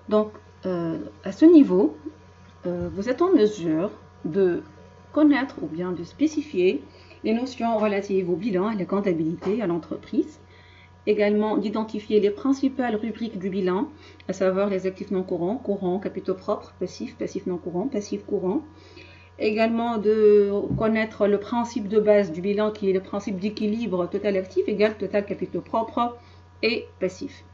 Donc, à ce niveau, vous êtes en mesure de connaître ou bien de spécifier les notions relatives au bilan, à la comptabilité, à l'entreprise. Également, d'identifier les principales rubriques du bilan, à savoir les actifs non courants, courants, capitaux propres, passifs, passifs non courants, passifs courants. Également, de connaître le principe de base du bilan qui est le principe d'équilibre total actif égale total capitaux propres et passifs.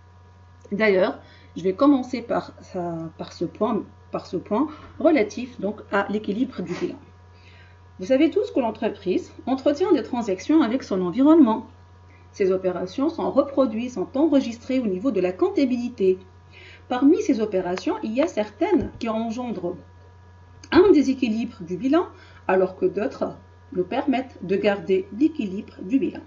D'ailleurs, je vais commencer par ce point relatif donc à l'équilibre du bilan. Vous savez tous que l'entreprise entretient des transactions avec son environnement. Ces opérations sont reproduites, sont enregistrées au niveau de la comptabilité. Parmi ces opérations, il y a certaines qui engendrent un déséquilibre du bilan, alors que d'autres nous permettent de garder l'équilibre du bilan.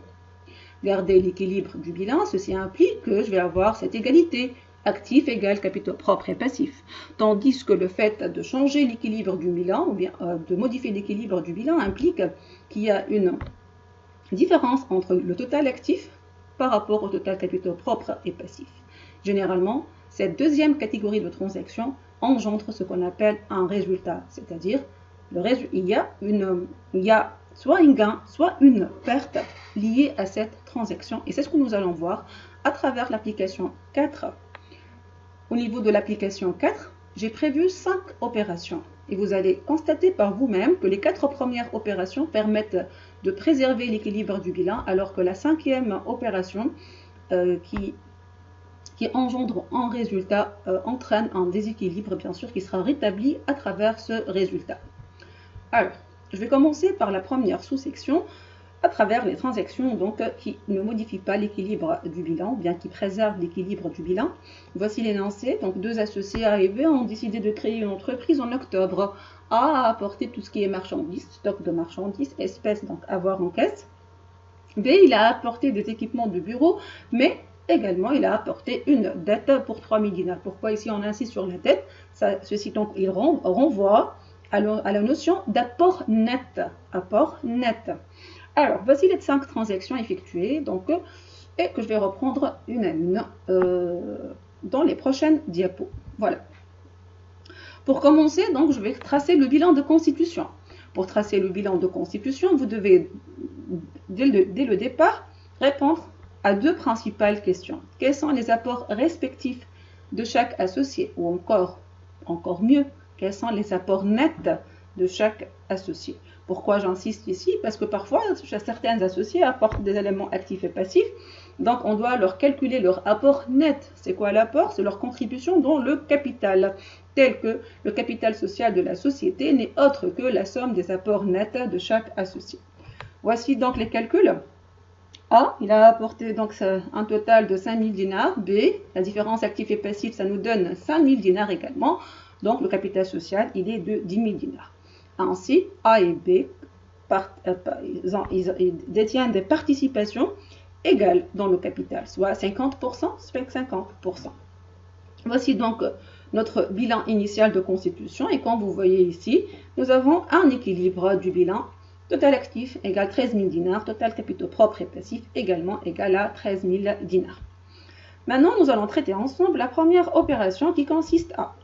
Garder l'équilibre du bilan, ceci implique que je vais avoir cette égalité, actif égale capitaux propres et passifs. Tandis que le fait de changer l'équilibre du bilan, ou bien de modifier l'équilibre du bilan, implique qu'il y a une différence entre le total actif par rapport au total capitaux propres et passifs. Généralement, cette deuxième catégorie de transactions engendre ce qu'on appelle un résultat, c'est-à-dire il y a soit un gain, soit une perte liée à cette transaction. Et c'est ce que nous allons voir à travers l'application 4. Au niveau de l'application 4, j'ai prévu 5 opérations. Et vous allez constater par vous-même que les 4 premières opérations permettent de préserver l'équilibre du bilan, alors que la 5e opération qui engendre un résultat entraîne un déséquilibre, bien sûr, qui sera rétabli à travers ce résultat. Alors, je vais commencer par la première sous-section, à travers les transactions donc, qui ne modifient pas l'équilibre du bilan, ou bien qui préservent l'équilibre du bilan. Voici l'énoncé. Donc, 2 associés A et B ont décidé de créer une entreprise en octobre. A a apporté tout ce qui est marchandises, stock de marchandises, espèces, donc avoir en caisse. B, il a apporté des équipements de bureau, mais également, il a apporté une dette pour 3000 dinars. Pourquoi ici on insiste sur la dette? Ceci donc, il renvoie à la notion d'apport net. Apport net. Alors, voici les 5 transactions effectuées, donc, et que je vais reprendre une à une dans les prochaines diapos. Voilà. Pour commencer, donc, je vais tracer le bilan de constitution. Pour tracer le bilan de constitution, vous devez, dès le départ, répondre à 2 principales questions. Quels sont les apports respectifs de chaque associé? Ou encore mieux, quels sont les apports nets de chaque associé? Pourquoi j'insiste ici? Parce que parfois, certains associés apportent des éléments actifs et passifs. Donc, on doit leur calculer leur apport net. C'est quoi l'apport? C'est leur contribution dans le capital, tel que le capital social de la société n'est autre que la somme des apports nets de chaque associé. Voici donc les calculs. A, il a apporté donc un total de 5000 dinars. B, la différence actif et passif, ça nous donne 5000 dinars également. Donc, le capital social, il est de 10 000 dinars. Ainsi, A et B ils détiennent des participations égales dans le capital, soit 50%, soit 50%. Voici donc notre bilan initial de constitution. Et comme vous voyez ici, nous avons un équilibre du bilan. Total actif égale 13 000 dinars, total capitaux propres et passifs également égal à 13 000 dinars. Maintenant, nous allons traiter ensemble la première opération qui consiste à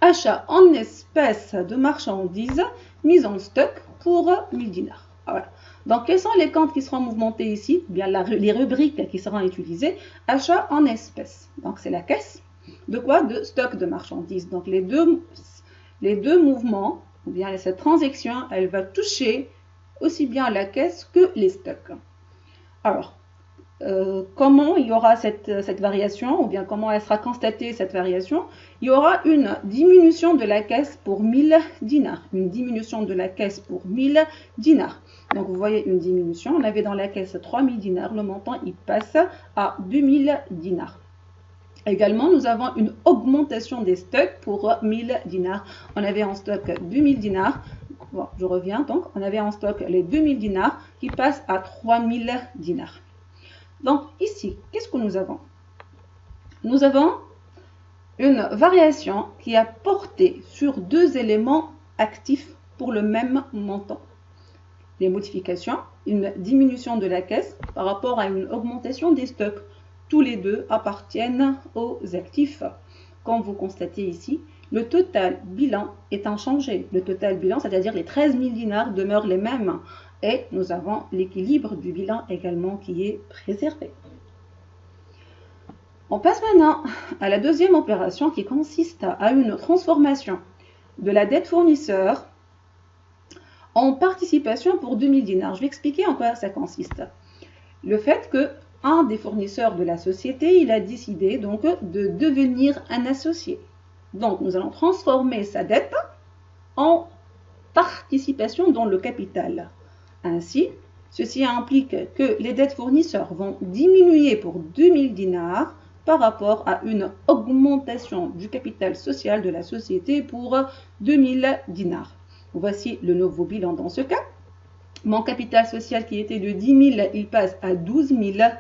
achat en espèces de marchandises mises en stock pour 1000 dinars. Voilà. Donc, quels sont les comptes qui seront mouvementés ici? Bien, les rubriques qui seront utilisées. Achat en espèces. Donc, c'est la caisse. De quoi? De stock de marchandises. Donc, les deux mouvements, ou bien cette transaction, elle va toucher aussi bien la caisse que les stocks. Alors, comment il y aura cette variation, ou bien comment elle sera constatée cette variation? Il y aura une diminution de la caisse pour 1000 dinars. Une diminution de la caisse pour 1000 dinars. Donc vous voyez une diminution. On avait dans la caisse 3000 dinars. Le montant, il passe à 2000 dinars. Également, nous avons une augmentation des stocks pour 1000 dinars. On avait en stock 2000 dinars. Bon, je reviens donc. On avait en stock les 2000 dinars qui passent à 3000 dinars. Donc ici, qu'est-ce que nous avons? Nous avons une variation qui a porté sur 2 éléments actifs pour le même montant. Les modifications, une diminution de la caisse par rapport à une augmentation des stocks. Tous les deux appartiennent aux actifs. comme vous constatez ici, le total bilan est inchangé. Le total bilan, c'est-à-dire les 13 000 dinars, demeurent les mêmes. Et nous avons l'équilibre du bilan également qui est préservé. On passe maintenant à la deuxième opération qui consiste à une transformation de la dette fournisseur en participation pour 2000 dinars. Je vais expliquer en quoi ça consiste. Le fait que un des fournisseurs de la société, il a décidé donc de devenir un associé. Donc nous allons transformer sa dette en participation dans le capital. Ainsi, ceci implique que les dettes fournisseurs vont diminuer pour 2000 dinars par rapport à une augmentation du capital social de la société pour 2000 dinars. Voici le nouveau bilan dans ce cas. Mon capital social qui était de 10 000, il passe à 12 000,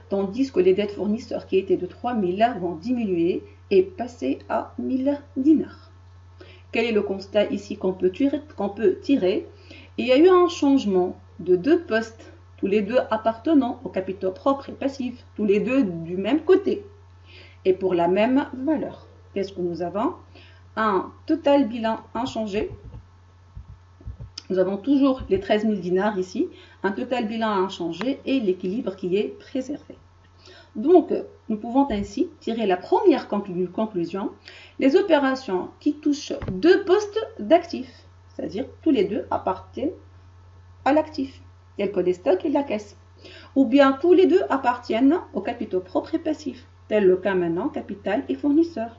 tandis que les dettes fournisseurs qui étaient de 3 000 vont diminuer et passer à 1000 dinars. Quel est le constat ici qu'on peut tirer? Il y a eu un changement de deux postes, tous les deux appartenant aux capitaux propres et passifs, tous les deux du même côté et pour la même valeur. Qu'est-ce que nous avons? Un total bilan inchangé. Nous avons toujours les 13 000 dinars ici, un total bilan inchangé et l'équilibre qui est préservé. Donc, nous pouvons ainsi tirer la première conclusion. Les opérations qui touchent deux postes d'actifs, c'est-à-dire tous les deux appartiennent à l'actif, tel que les stocks et la caisse. Ou bien tous les deux appartiennent aux capitaux propres et passifs, tel le cas maintenant capital et fournisseur.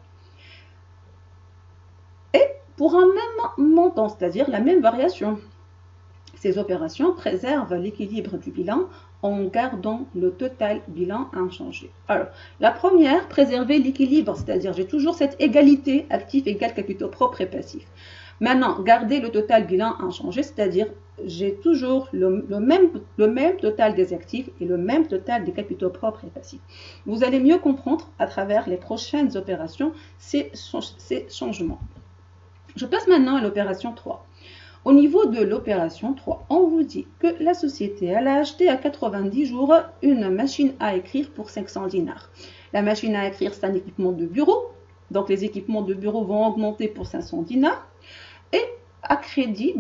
Et pour un même montant, c'est-à-dire la même variation. Ces opérations préservent l'équilibre du bilan en gardant le total bilan inchangé. Alors, la première, préserver l'équilibre, c'est-à-dire j'ai toujours cette égalité actif égale capitaux propres et passifs. Maintenant, garder le total bilan inchangé, c'est-à-dire j'ai toujours le même total des actifs et le même total des capitaux propres et passifs. Vous allez mieux comprendre à travers les prochaines opérations ces changements. Je passe maintenant à l'opération 3. Au niveau de l'opération 3, on vous dit que la société elle a acheté à 90 jours une machine à écrire pour 500 dinars. La machine à écrire, c'est un équipement de bureau. Donc les équipements de bureau vont augmenter pour 500 dinars. Et à crédit,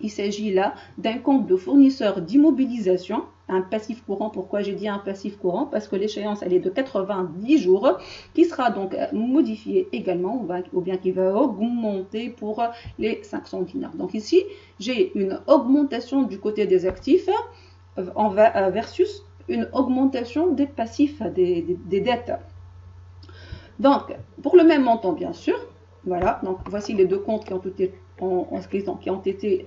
il s'agit là d'un compte de fournisseur d'immobilisation, un passif courant. Pourquoi j'ai dit un passif courant? Parce que l'échéance elle est de 90 jours, qui sera donc modifié également, ou bien qui va augmenter pour les 500 dinars. Donc ici, j'ai une augmentation du côté des actifs versus une augmentation des passifs, des dettes. Donc, pour le même montant, bien sûr, voilà, donc voici les deux comptes qui ont été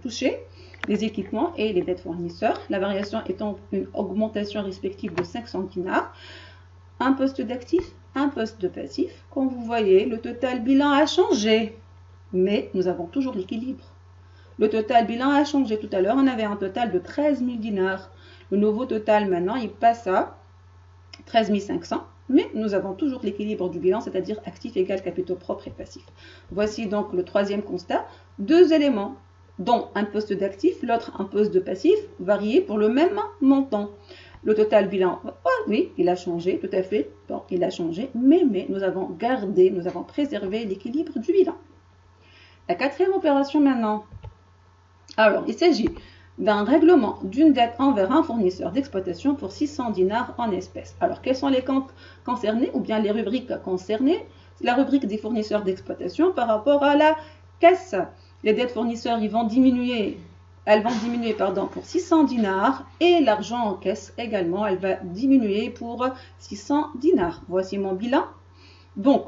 touchés, les équipements et les dettes fournisseurs. La variation étant une augmentation respective de 500 dinars, un poste d'actif, un poste de passif. Comme vous voyez, le total bilan a changé, mais nous avons toujours l'équilibre. Le total bilan a changé. Tout à l'heure, on avait un total de 13 000 dinars. Le nouveau total maintenant, il passe à 13 500. Mais nous avons toujours l'équilibre du bilan, c'est-à-dire actif égale capitaux propres et passifs. Voici donc le troisième constat. Deux éléments, dont un poste d'actif, l'autre un poste de passif, variés pour le même montant. Le total bilan, oui, il a changé, tout à fait. Bon, il a changé, mais nous avons gardé, nous avons préservé l'équilibre du bilan. La quatrième opération maintenant. Alors, il s'agit d'un règlement d'une dette envers un fournisseur d'exploitation pour 600 dinars en espèces. Alors, quels sont les comptes concernés ou bien les rubriques concernées? La rubrique des fournisseurs d'exploitation par rapport à la caisse. Les dettes fournisseurs, elles vont diminuer pour 600 dinars et l'argent en caisse également, elle va diminuer pour 600 dinars. Voici mon bilan. Donc,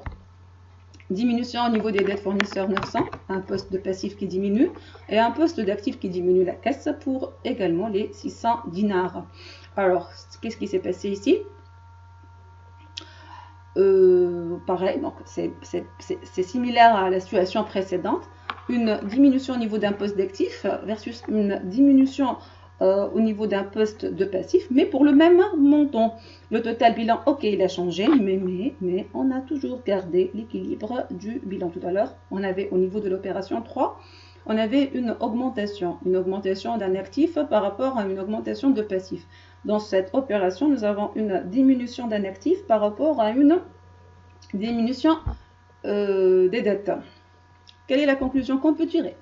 diminution au niveau des dettes fournisseurs 900, un poste de passif qui diminue et un poste d'actif qui diminue la caisse pour également les 600 dinars. Alors, qu'est-ce qui s'est passé ici? Pareil, donc c'est similaire à la situation précédente. Une diminution au niveau d'un poste d'actif versus une diminution au niveau d'un poste de passif, mais pour le même montant. Le total bilan, ok, il a changé, mais on a toujours gardé l'équilibre du bilan. Tout à l'heure, on avait au niveau de l'opération 3, on avait une augmentation d'un actif par rapport à une augmentation de passif. Dans cette opération, nous avons une diminution d'un actif par rapport à une diminution des dettes. Quelle est la conclusion qu'on peut tirer?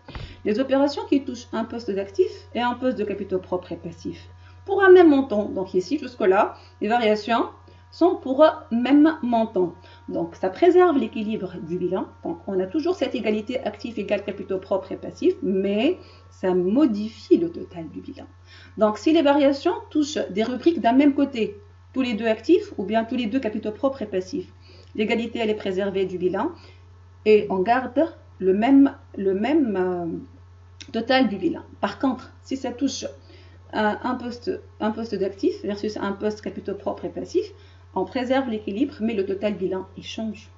Les opérations qui touchent un poste d'actifs et un poste de capitaux propres et passifs pour un même montant. Donc ici, jusque-là, les variations sont pour un même montant. Donc ça préserve l'équilibre du bilan. Donc on a toujours cette égalité actifs égale capitaux propres et passifs, mais ça modifie le total du bilan. Donc si les variations touchent des rubriques d'un même côté, tous les deux actifs ou bien tous les deux capitaux propres et passifs, l'égalité elle est préservée du bilan et on garde le même total du bilan. Par contre, si ça touche un poste d'actifs versus un poste capitaux propres et passifs, on préserve l'équilibre, mais le total bilan, il change.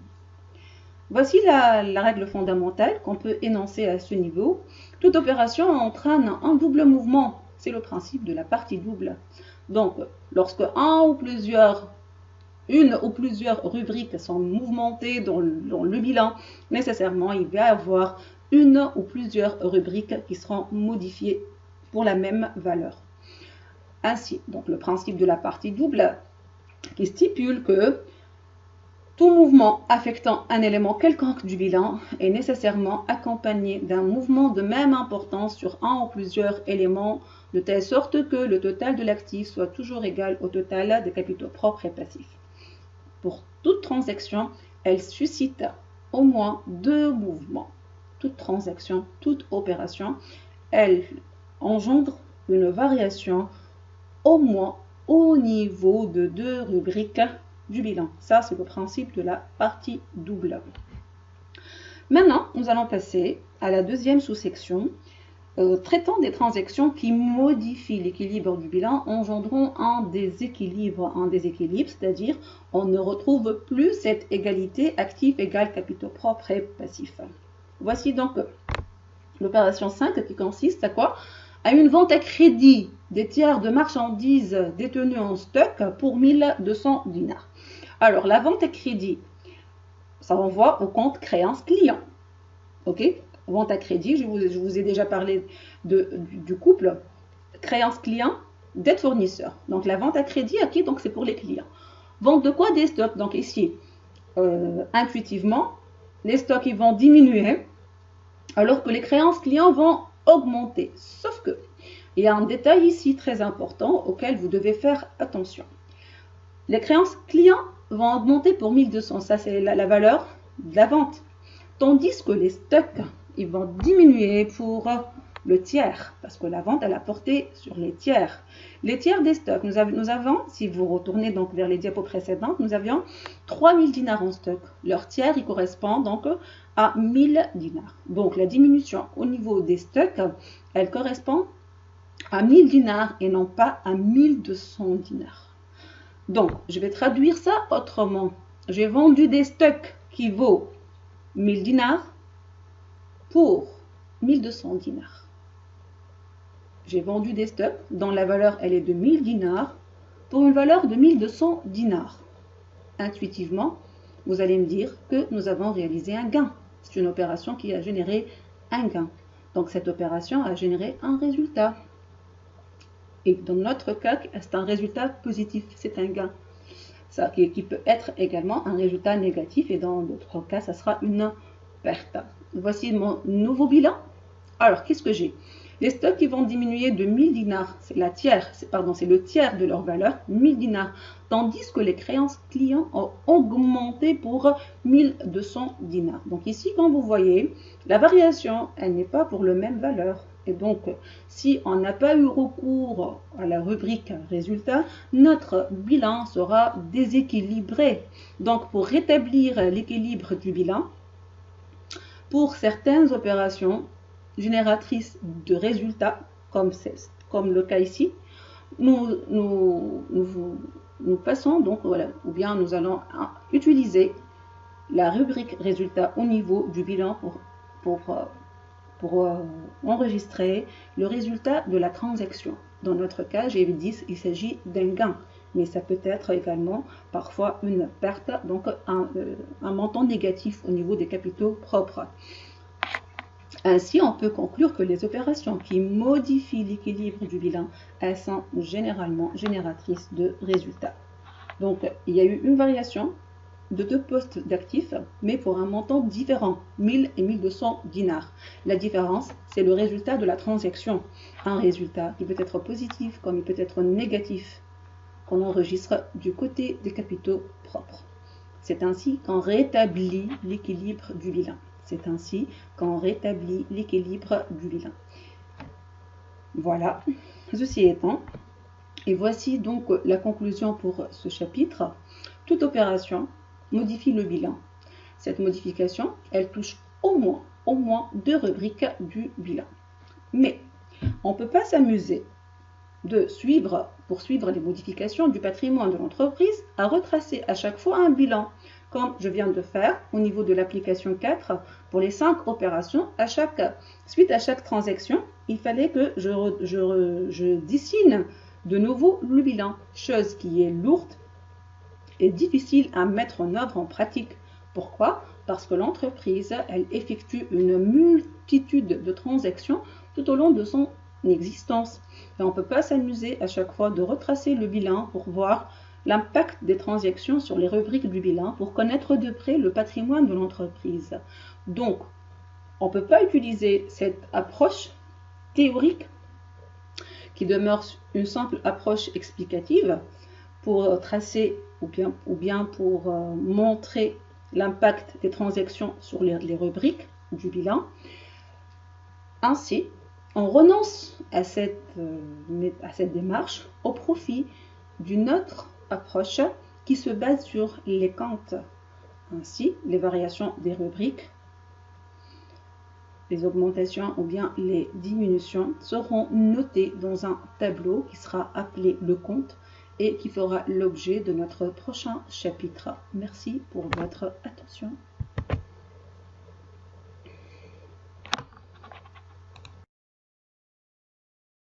Voici la règle fondamentale qu'on peut énoncer à ce niveau. Toute opération entraîne un double mouvement. C'est le principe de la partie double. Donc, lorsque une ou plusieurs rubriques sont mouvementées dans le bilan, nécessairement, il va y avoir une ou plusieurs rubriques qui seront modifiées pour la même valeur. Ainsi, donc le principe de la partie double qui stipule que tout mouvement affectant un élément quelconque du bilan est nécessairement accompagné d'un mouvement de même importance sur un ou plusieurs éléments, de telle sorte que le total de l'actif soit toujours égal au total des capitaux propres et passifs. Pour toute transaction, elle suscite au moins deux mouvements. Toute transaction, toute opération, elle engendre une variation au moins au niveau de deux rubriques du bilan. Ça, c'est le principe de la partie double. Maintenant, nous allons passer à la deuxième sous-section, traitant des transactions qui modifient l'équilibre du bilan, engendront un déséquilibre, c'est-à-dire on ne retrouve plus cette égalité actif égale capitaux propres et passifs. Voici donc l'opération 5 qui consiste à quoi? À une vente à crédit des tiers de marchandises détenues en stock pour 1200 dinars. Alors, la vente à crédit, ça renvoie au compte créance client. Ok? Vente à crédit, je vous ai déjà parlé du couple créance client, dette fournisseur. Donc, la vente à crédit, ok, donc c'est pour les clients. Vente de quoi? Des stocks. Donc, ici, intuitivement, les stocks ils vont diminuer alors que les créances clients vont augmenter. Sauf que, il y a un détail ici très important auquel vous devez faire attention. Les créances clients vont augmenter pour 1200, ça c'est la valeur de la vente. Tandis que les stocks, ils vont diminuer pour le tiers, parce que la vente, elle a porté sur les tiers. Les tiers des stocks, nous avons, si vous retournez donc vers les diapos précédentes, nous avions 3000 dinars en stock. Leur tiers, il correspond donc à 1000 dinars. Donc la diminution au niveau des stocks, elle correspond à 1000 dinars et non pas à 1200 dinars. Donc, je vais traduire ça autrement. J'ai vendu des stocks qui vaut 1000 dinars pour 1200 dinars. J'ai vendu des stocks dont la valeur elle est de 1000 dinars pour une valeur de 1200 dinars. Intuitivement, vous allez me dire que nous avons réalisé un gain. C'est une opération qui a généré un gain. Donc cette opération a généré un résultat. Et dans notre cas, c'est un résultat positif, c'est un gain. Ça, qui peut être également un résultat négatif et dans d'autres cas, ça sera une perte. Voici mon nouveau bilan. Alors, qu'est-ce que j'ai? Les stocks qui vont diminuer de 1000 dinars, c'est le tiers de leur valeur, 1000 dinars, tandis que les créances clients ont augmenté pour 1200 dinars. Donc ici, quand vous voyez, la variation, elle n'est pas pour la même valeur. Et donc, si on n'a pas eu recours à la rubrique résultat, notre bilan sera déséquilibré. Donc, pour rétablir l'équilibre du bilan, pour certaines opérations génératrices de résultats, comme le cas ici, nous passons donc, voilà, ou bien nous allons utiliser la rubrique résultat au niveau du bilan pour enregistrer le résultat de la transaction. Dans notre cas, j'ai dit il s'agit d'un gain, mais ça peut être également parfois une perte, donc un montant négatif au niveau des capitaux propres. Ainsi, on peut conclure que les opérations qui modifient l'équilibre du bilan, elles sont généralement génératrices de résultats. Donc, il y a eu une variation de 2 postes d'actifs, mais pour un montant différent, 1000 et 1200 dinars. La différence, c'est le résultat de la transaction. Un résultat qui peut être positif comme il peut être négatif, qu'on enregistre du côté des capitaux propres. C'est ainsi qu'on rétablit l'équilibre du bilan. C'est ainsi qu'on rétablit l'équilibre du bilan. Voilà, ceci étant, et voici donc la conclusion pour ce chapitre. Toute opération modifie le bilan. Cette modification, elle touche au moins 2 rubriques du bilan. Mais on ne peut pas s'amuser de poursuivre les modifications du patrimoine de l'entreprise à retracer à chaque fois un bilan, comme je viens de faire au niveau de l'application 4 pour les 5 opérations. Suite à chaque transaction, il fallait que je dessine de nouveau le bilan, chose qui est lourde et difficile à mettre en œuvre en pratique. Pourquoi? Parce que l'entreprise, elle effectue une multitude de transactions tout au long de son existence. Et on ne peut pas s'amuser à chaque fois de retracer le bilan pour voir l'impact des transactions sur les rubriques du bilan, pour connaître de près le patrimoine de l'entreprise. Donc, on ne peut pas utiliser cette approche théorique qui demeure une simple approche explicative pour tracer ou bien pour montrer l'impact des transactions sur les rubriques du bilan. Ainsi, on renonce à cette démarche au profit d'une autre approche qui se base sur les comptes. Ainsi, les variations des rubriques, les augmentations ou bien les diminutions seront notées dans un tableau qui sera appelé le compte et qui fera l'objet de notre prochain chapitre. Merci pour votre attention.